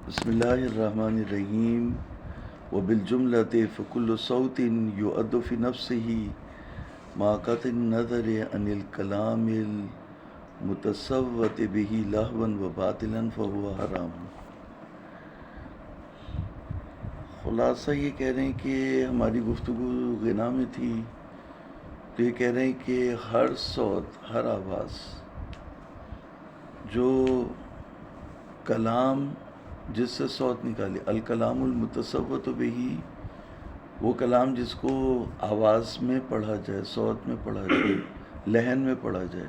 بسم اللہ الرحمن الرحیم وبالجملۃ فکل صوت یؤد فی نفسہ ما قطع النظر عن الکلام المتصوت به لہوا و باطلا فہو حرام۔ خلاصہ یہ کہہ رہے ہیں کہ ہماری گفتگو غنا میں تھی، تو یہ کہہ رہے ہیں کہ ہر صوت، ہر آواز جو کلام جس سے صوت نکالے، الکلام المتصوت بہ، وہ کلام جس کو آواز میں پڑھا جائے، صوت میں پڑھا جائے، لحن میں پڑھا جائے،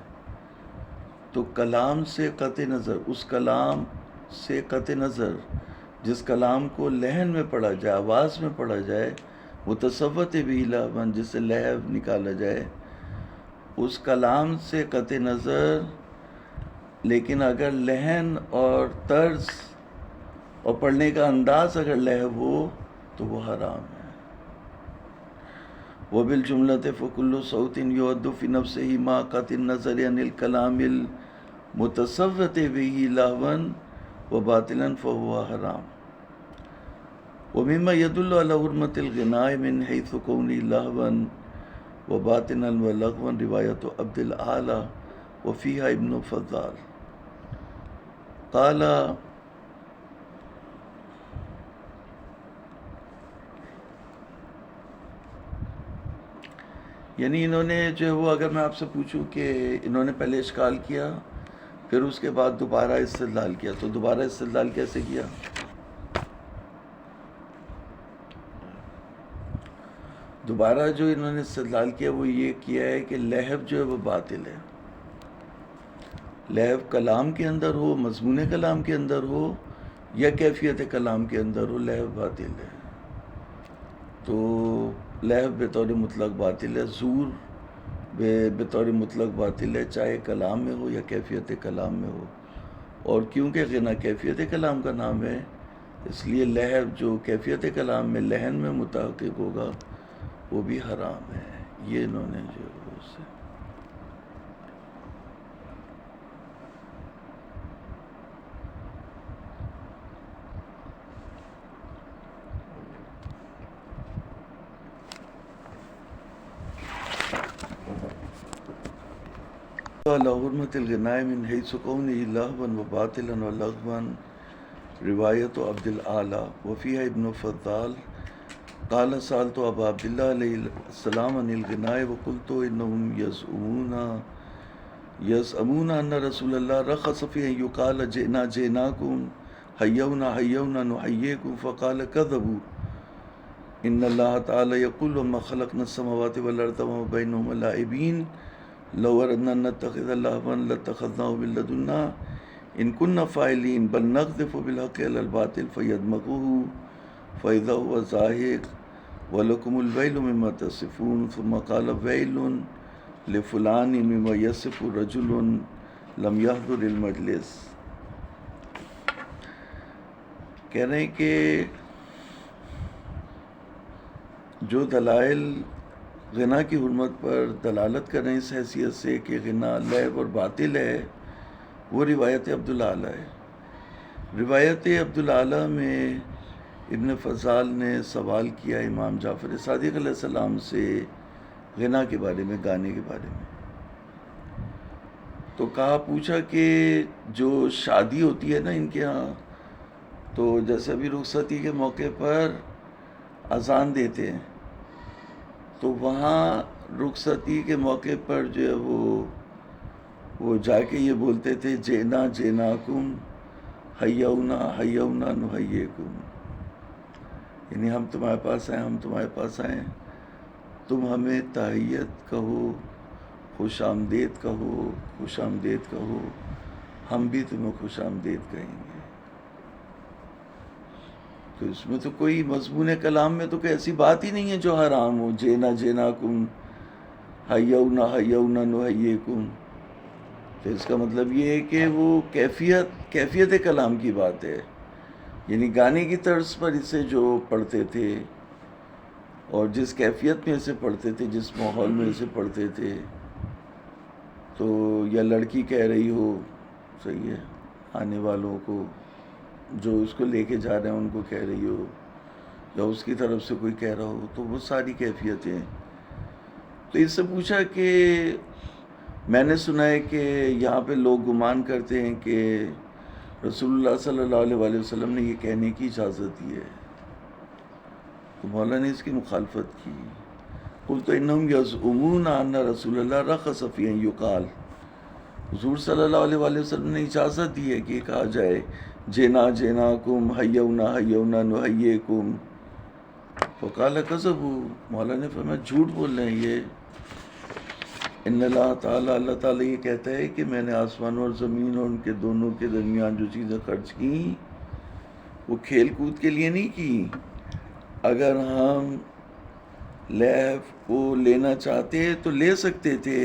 تو کلام سے قطع نظر، اس کلام سے قطع نظر جس کلام کو لحن میں پڑھا جائے، آواز میں پڑھا جائے، متصوت بہ لہوا، جس سے لہو نکالا جائے، اس کلام سے قطع نظر، لیکن اگر لحن اور طرز اور پڑھنے کا انداز اگر لہو ہو تو وہ حرام ہے۔ وَبِالْجُمْلَةِ فَكُلُّ صَوْتٍ يُؤَدُّ فِي نَفْسِهِ مَا قَطْعِ النَّظَرِ عَنِ الْكَلَامِ الْمُتَصَوَّتِ بِهِ لَهْوًا وَبَاطِلًا فَهُوَ حَرَامٌ۔ وَمِمَّا يَدُلُّ عَلَى حُرْمَةِ الْغِنَاءِ مِنْ حَيْثُ كَوْنِهِ لَهْوًا وَبَاطِلًا وَلَغْوًا رِوَایَةُ عَبْدِ الْأَعْلَى وَفِيهَا ابن فضال قال یعنی انہوں نے جو ہے وہ، اگر میں آپ سے پوچھوں کہ انہوں نے پہلے اشکال کیا، پھر اس کے بعد دوبارہ استدلال کیا، تو دوبارہ استدلال کیسے کیا؟ دوبارہ جو انہوں نے استدلال کیا وہ یہ کیا ہے کہ لہو جو ہے وہ باطل ہے، لہو کلام کے اندر ہو، مضمون کلام کے اندر ہو یا کیفیت کلام کے اندر ہو، لہو باطل ہے۔ تو لہو بطور مطلق باطل ہے، زور بطور مطلق باطل ہے، چاہے کلام میں ہو یا کیفیت کلام میں ہو۔ اور کیونکہ غنا کیفیت کلام کا نام ہے، اس لیے لہو جو کیفیت کلام میں لحن میں متحقق ہوگا وہ بھی حرام ہے۔ یہ انہوں نے جو اس سے عَلَى حُرْمَةِ الْغِنَاءِ مِنْ حَيْثُ كَوْنِهِ لَهْوًا وَبَاطِلًا وَلَغْوًا رِوَایَةُ عَبْدِ الْأَعْلَى وَفِيهَا ابن فضال قال سألت أبا عبد الله علیہ السلام عن الغناء وقلت إنهم يزعمون أن رسول الله رخص في أن يقال جئنا جئناكم حيونا حيونا نحييكم فقال كذبوا إن الله تعالى يقول وما خلقنا السماوات والأرض وما بينهما لاعبين لو أردنا أن نتخذ لهوا لاتخذناه من لدنا إن كنا فاعلين بل نقذف بالحق على الباطل فيدمغه فإذا هو زاهق وَلَكُمُ الْوَيْلُ مِمَّا تَصِفُونَ ثُمَّ قَالَ وَيْلٌ لِفُلَانٍ مِمَّا يَصِفُ رَجُلٌ لَمْ يَحْضُرِ الْمَجْلِسَ۔ کہہ رہے ہیں کہ جو دلائل غنا کی حرمت پر دلالت کر رہے ہیں اس حیثیت سے کہ غنا لہو اور باطل ہے، وہ روایت عبدالعالی ہے۔ روایت عبدالعالی میں ابن فضال نے سوال کیا امام جعفر صادق علیہ السلام سے غنا کے بارے میں، گانے کے بارے میں، تو پوچھا کہ جو شادی ہوتی ہے نا ان کے ہاں، تو جیسے ابھی رخصتی کے موقع پر اذان دیتے ہیں، تو وہاں رخصتی کے موقع پر جو ہے وہ جا کے یہ بولتے تھے جینا جیناکم حیونا حیونا نحییکم، یعنی ہم تمہارے پاس آئیں، ہم تمہارے پاس آئیں، تم ہمیں تحیت کہو، خوش آمدید کہو، خوش آمدید کہو، ہم بھی تمہیں خوش آمدید کہیں گے۔ تو اس میں تو کوئی مضمون کلام میں تو کوئی ایسی بات ہی نہیں ہے جو حرام ہو، جینا جیناکم حیونا حیونا نحییکم، تو اس کا مطلب یہ ہے کہ وہ کیفیت کلام کی بات ہے، یعنی گانے کی طرز پر اسے جو پڑھتے تھے اور جس کیفیت میں اسے پڑھتے تھے، جس ماحول میں اسے پڑھتے تھے، تو یا لڑکی کہہ رہی ہو، صحیح ہے، آنے والوں کو جو اس کو لے کے جا رہے ہیں ان کو کہہ رہی ہو، یا اس کی طرف سے کوئی کہہ رہا ہو، تو وہ ساری کیفیتیں. تو اس سے پوچھا کہ میں نے سنا ہے کہ یہاں پہ لوگ گمان کرتے ہیں کہ رسول اللہ صلی اللہ علیہ وآلہ وسلم نے یہ کہنے کی اجازت دی ہے. تو مولا نے اس کی مخالفت کی. قلت انہم یزعمون ان رسول اللہ رخص فی ان یقال، حضور صلی اللہ علیہ وآلہ وسلم نے اجازت دی ہے کہ یہ کہا جائے جینا جیناکم حیونا حیونا نحییکم. فقال کذبوا، مولا نے فرمایا جھوٹ بول رہے ہیں یہ. ان اللہ تعالیٰ، اللہ تعالیٰ یہ کہتا ہے کہ میں نے آسمان اور زمین اور ان کے دونوں کے درمیان جو چیزیں خرچ کی وہ کھیل کود کے لیے نہیں کی. اگر ہم لہو کو لینا چاہتے تو لے سکتے تھے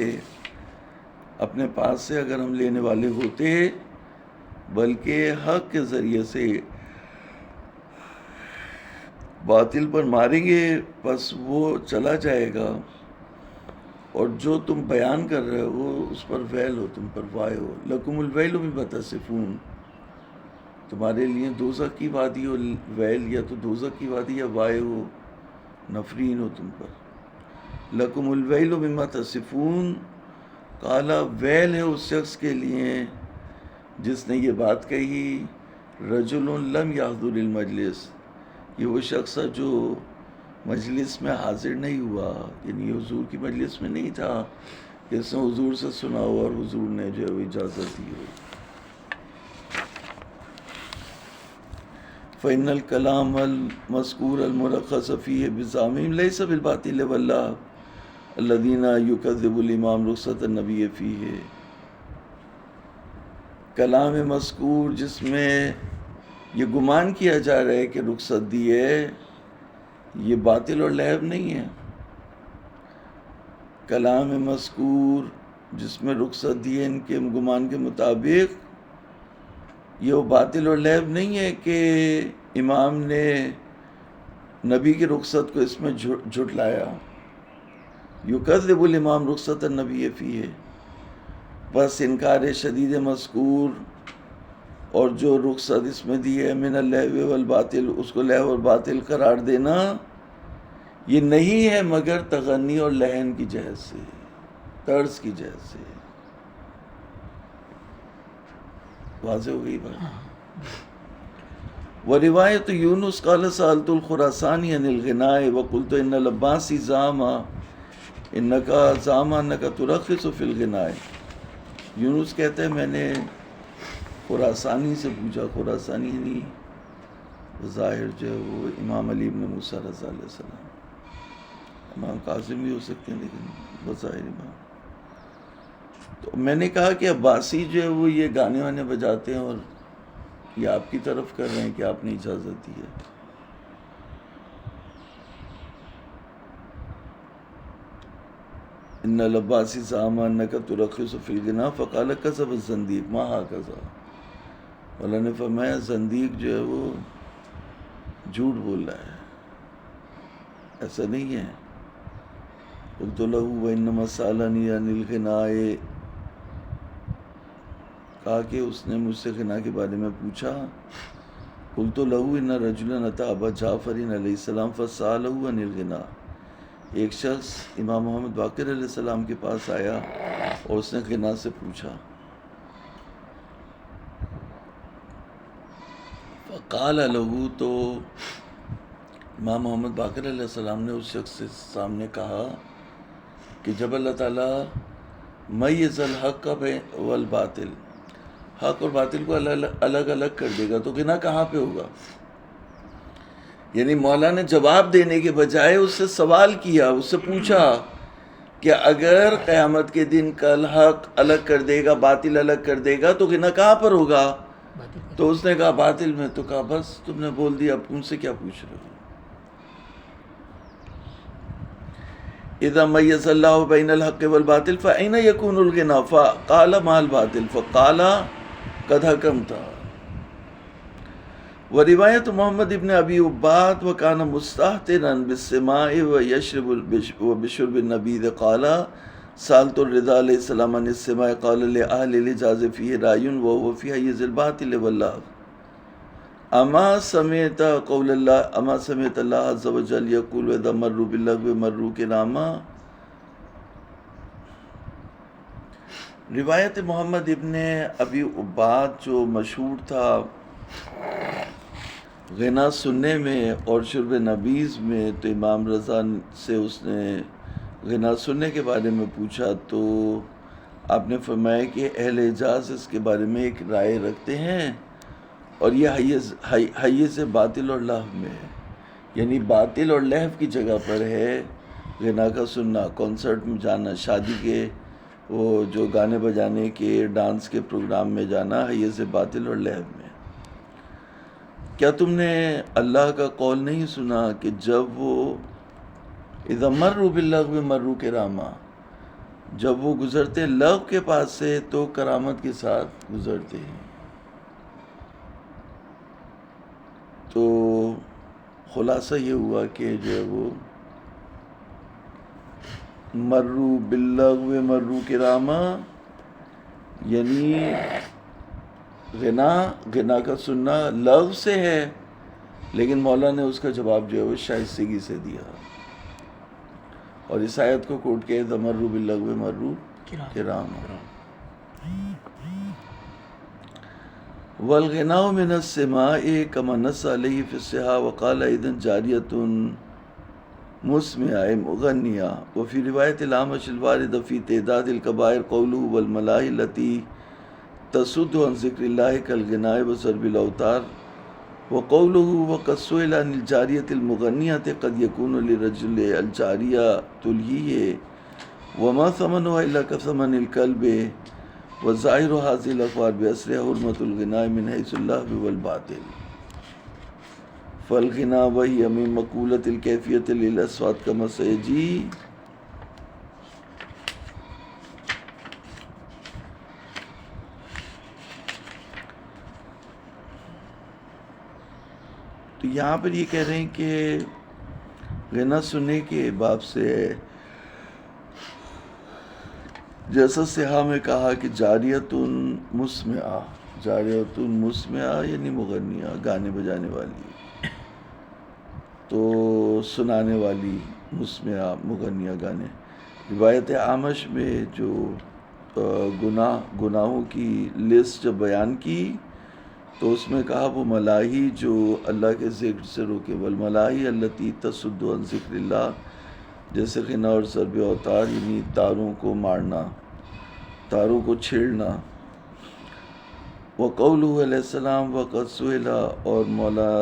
اپنے پاس سے، اگر ہم لینے والے ہوتے، بلکہ حق کے ذریعے سے. باطل پر ماریں گے بس وہ چلا جائے گا، اور جو تم بیان کر رہے ہو اس پر ویل ہو، تم پر وائے ہو. لکم الویل بما تصفون، تمہارے لیے دوزخ کی وادی ہو ویل، یا تو دوزخ کی وادی یا وائے ہو، نفرین ہو تم پر. لکم الویل بما تصفون، کالا ویل ہے اس شخص کے لیے جس نے یہ بات کہی. رجل لم یحضر المجلس، یہ وہ شخص ہے جو مجلس میں حاضر نہیں ہوا، یعنی یہ حضور کی مجلس میں نہیں تھا کہ اس نے حضور سے سنا ہو اور حضور نے جو ہے وہ اجازت دی ہو. فإن الكلام المذكور المرخص فيه بزعمهم ليس بالباطل والله الذين يكذب الإمام رخصة النبي فيه. کلام مذکور جس میں یہ گمان کیا جا رہا ہے کہ رخصت دی ہے، یہ باطل اور لہو نہیں ہے. کلام مذکور جس میں رخصت دی ہے ان کے گمان کے مطابق، یہ وہ باطل اور لہو نہیں ہے کہ امام نے نبی کی رخصت کو اس میں جھٹلایا. یکذب الامام رخصت النبی فیہ، بس انکار شدید مذکور اور جو رخصت اس میں دی ہے من اللہو والباطل، اس کو لہو اور باطل قرار دینا، یہ نہیں ہے مگر تغنی اور لہن کی جہت سے، طرز کی جہت سے. واضح ہو گئی بات. وروایت یونس قال سألت الخراسانی عن الغناء وقلت ان العباسی زعم انك ترخص في الغناء. یونس کہتا ہے میں نے خراسانی سے پوچھا، خراسانی نہیں ظاہر جو ہے وہ امام علی بن موسیٰ رضی اللہ علیہ السلام، امام قاسم بھی ہو سکتے ہیں لیکن بظاہر امام. تو میں نے کہا کہ عباسی جو ہے وہ یہ گانے وانے بجاتے ہیں اور یہ آپ کی طرف کر رہے ہیں کہ آپ نے اجازت دی ہے. ان العباسی زعم انک ترخص فی الغناء فقال کذب الزندیق ما ھکذا. مولا نے فرمایا زندیق جو ہے وہ جھوٹ بول رہا ہے، ایسا نہیں ہے. قلت له وانما سألنی عن الغناء، کہا کہ اس نے مجھ سے غنا کے بارے میں پوچھا. قلت له ان رجلا اتى ابا جعفر علیہ السلام فسأله عن الغناء، ایک شخص امام محمد باقر علیہ السلام کے پاس آیا اور اس نے غنا سے پوچھا. فقال له، تو امام محمد باقر علیہ السلام نے اس شخص سے سامنے کہا کہ جب اللہ تعالیٰ میز الحق والباطل، حق اور باطل کو الگ الگ کر دے گا تو غنا کہاں پہ ہوگا؟ یعنی مولا نے جواب دینے کے بجائے اس سے سوال کیا، اس سے پوچھا کہ اگر قیامت کے دن کل حق الگ کر دے گا باطل الگ کر دے گا تو غنا کہاں پر ہوگا؟ تو اس نے کہا باطل میں. تو کہا بس تم نے بول دیا، اب ان سے کیا پوچھ رہے ہو؟ اذا میز اللہ بین الحق والباطل فأین یکون الغنا فقال ما الباطل فقال قد حکمت. وروایت محمد ابن ابی عباد وکان مستہترا بالسماع وبشرب النبیذ قال سألت الرضا علیہ السلام عن السماع قال لأهل الحجاز فیہ رأی وهو فی حیز الباطل واللہو. اما سمعت قول اللہ اما سمعت اللہ عز و جل یقول اذا مروا باللغو مروا کراما. روایت محمد ابن ابی عباد جو مشہور تھا غنا سننے میں اور شرب نبیذ میں، تو امام رضا سے اس نے غنا سننے کے بارے میں پوچھا تو آپ نے فرمایا کہ اہل حجاز اس کے بارے میں ایک رائے رکھتے ہیں، اور یہ حیز باطل اور لہو میں ہے، یعنی باطل اور لہو کی جگہ پر ہے غنا کا سننا. کنسرٹ میں جانا، شادی کے وہ جو گانے بجانے کے ڈانس کے پروگرام میں جانا حیز باطل اور لہو میں. کیا تم نے اللہ کا قول نہیں سنا کہ جب وہ اذا مروا باللغو مروا کراما، جب وہ گزرتے لغو کے پاس سے تو کرامت کے ساتھ گزرتے ہیں. تو خلاصہ یہ ہوا کہ جو ہے وہ مروا باللغو مروا کراما، یعنی غنا کا سننا لغو سے ہے، لیکن مولا نے اس کا جواب جو ہے وہ شائستگی سے دیا، اور اس آیت کو کوٹ کے اذا مروا باللغو مروا کراما. والغناء من السماء كما نص عليه في الصحاح وقال اذن جارية مسمعة مغنية. وفي رواية الأعمش الواردة في تعداد الكبائر قوله والملاهي التي تصد عن ذكر الله كالغناء وضرب الأوتار. وقوله وقد سئل عن الجارية المغنية قد يكون لرجل الجارية تلهيه وما ثمنها إلا كثمن الكلب. وظاہر هذه الأخبار بأسرها حرمة الغناء من حيث اللهو والباطل. فالغناء وهي من مقولة الكيفية للأصوات كما سيجي. تو یہاں پر یہ کہہ رہے ہیں کہ غنا سننے کے باب سے جیسا صحاح میں کہا کہ جاریتن مسمعہ یعنی مغنیہ، گانے بجانے والی، تو سنانے والی، مسمعہ مغنیہ گانے. روایت اعمش میں جو گناہوں کی لسٹ جب بیان کی تو اس میں کہا وہ ملاہی جو اللہ کے ذکر سے روکے، والملاہی التی تصد عن ذکر اللہ، جیسے غنا اور ضرب اوتار یعنی تاروں کو مارنا، تاروں کو چھیڑنا. وقولہ علیہ السلام وقد سئل، اور مولا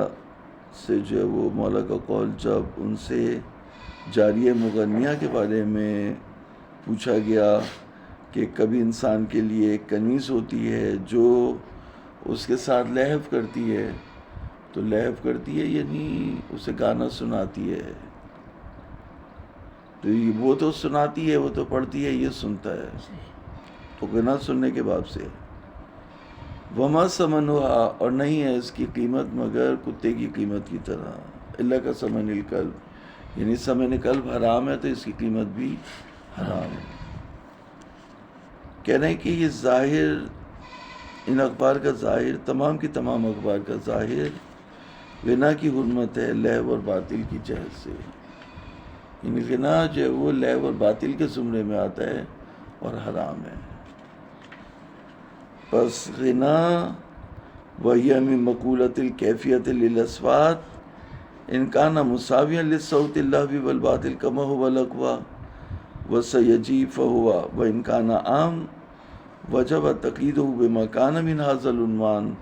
سے جو ہے وہ مولا کا قول جب ان سے جاریہ مغنیہ کے بارے میں پوچھا گیا کہ کبھی انسان کے لیے ایک کنیز ہوتی ہے جو اس کے ساتھ لہو کرتی ہے، تو لہو کرتی ہے یعنی اسے گانا سناتی ہے، تو وہ تو سناتی ہے، وہ تو پڑھتی ہے، یہ سنتا ہے، تو غنا سننے کے باب سے. وما ثمنها، اور نہیں ہے اس کی قیمت مگر کتے کی قیمت کی طرح، الا کا ثمن الکلب، یعنی ثمن کلب حرام ہے تو اس کی قیمت بھی حرام ہے. کہہ رہے ہیں کہ یہ ظاہر، ان اخبار کا ظاہر، تمام کی تمام اخبار کا ظاہر غنا کی حرمت ہے لہو اور باطل کی جہت سے. یعنی غنا جو ہے وہ لہو اور باطل کے زمرے میں آتا ہے اور حرام ہے. پس غنا وہی من مقولۃ الکیفیت للاصوات ان کان مساویا للصوت اللہو والباطل کما هو الاقوی وسیجی فہو وان کان عام وجب تقییدہ بما کان من هذا العنوان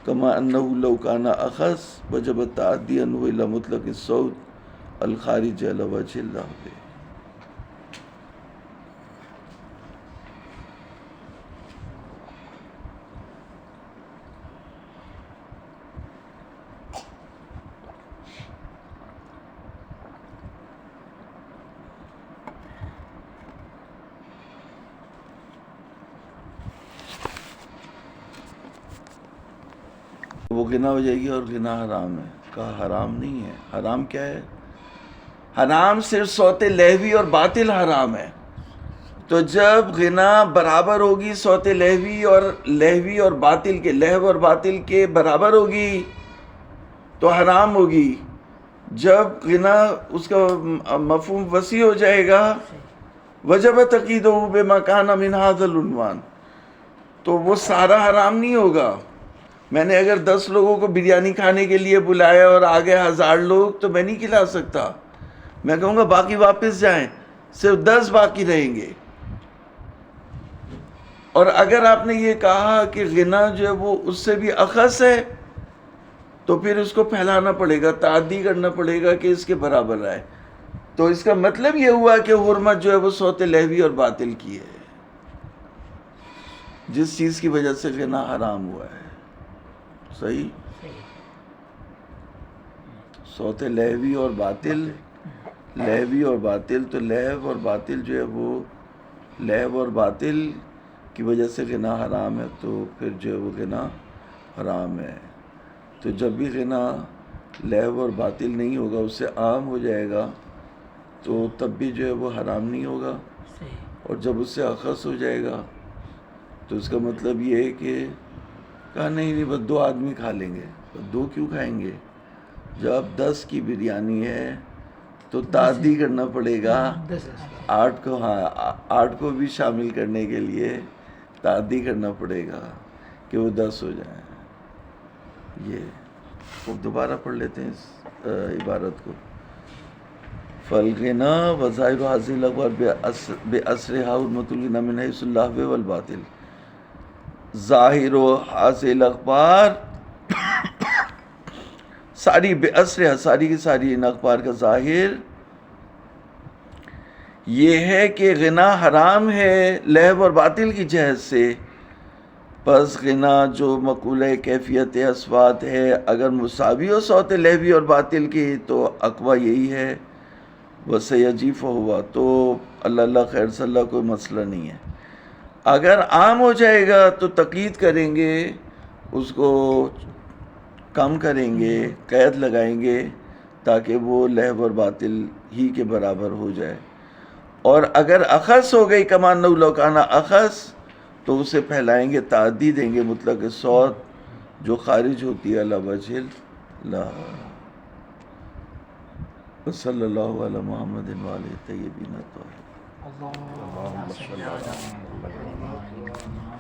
کما انہ لو کان اخص وجب التعدی عنہ الی مطلق الصوت الخارج علی وجہ اللہو. وہ غنا ہو جائے گی اور غنا حرام ہے. کہا حرام نہیں ہے. حرام کیا ہے؟ حرام صرف صوت لہوی اور باطل حرام ہے. تو جب غنا برابر ہوگی صوت لہوی اور باطل کے، لہو اور باطل کے برابر ہوگی، تو حرام ہوگی. جب غنا اس کا مفہوم وسیع ہو جائے گا وجب تقییدہ بما کان من ھذا العنوان، تو وہ سارا حرام نہیں ہوگا. میں نے اگر 10 لوگوں کو بریانی کھانے کے لیے بلایا اور آگے 1000 لوگ، تو میں نہیں کھلا سکتا. میں کہوں گا باقی واپس جائیں، صرف 10 باقی رہیں گے. اور اگر آپ نے یہ کہا کہ غنا جو ہے وہ اس سے بھی اخص ہے، تو پھر اس کو پھیلانا پڑے گا، تعدی کرنا پڑے گا کہ اس کے برابر آئے. تو اس کا مطلب یہ ہوا کہ حرمت جو ہے وہ صوت لہوی اور باطل کی ہے، جس چیز کی وجہ سے غنا حرام ہوا ہے. صحیح؟ صوت لہوی اور باطل، لہوی اور باطل، تو لہو اور باطل جو ہے وہ لہو اور باطل کی وجہ سے غنا حرام ہے، تو پھر جو ہے وہ غنا حرام ہے. تو جب بھی غنا لہو اور باطل نہیں ہوگا، اس سے عام ہو جائے گا، تو تب بھی جو ہے وہ حرام نہیں ہوگا. اور جب اس سے اخص ہو جائے گا تو اس کا مطلب یہ ہے کہ کہا نہیں بس 2 آدمی کھا لیں گے. 2 کیوں کھائیں گے؟ جب 10 کی بریانی ہے تو تعدی کرنا پڑے گا 8 کو. ہاں 8 کو بھی شامل کرنے کے لیے تعدی کرنا پڑے گا کہ وہ 10 ہو جائیں. یہ خوب دوبارہ پڑھ لیتے ہیں اس عبارت کو. فالغنا وظاہر حاصل الاخبار بأسرها حرمت الغنا من حیث اللہو والباطل. ظاہر و حاصل اخبار ساری بأسرها، ساری کی ساری ان اخبار کا ظاہر یہ ہے کہ غنا حرام ہے لہو اور باطل کی جہت سے. پس غنا جو مقولہ کیفیت اصوات ہے اگر مساوی ہو صوت لہوی اور باطل کی تو اقوی یہی ہے. وسیجیف ہوا تو اللہ خیر صلی اللہ کوئی مسئلہ نہیں ہے. اگر عام ہو جائے گا تو تقیید کریں گے، اس کو کم کریں گے، قید لگائیں گے تاکہ وہ لہو اور باطل ہی کے برابر ہو جائے. اور اگر اخص ہو گئی کما انہ لو کان اخص، تو اسے پھیلائیں گے، تعدی دیں گے مطلق صوت جو خارج ہوتی ہے علی وجہ اللہ. صلی اللہ علی محمد وآلہ الطیبین الطاہرین. اللهم صل على محمد.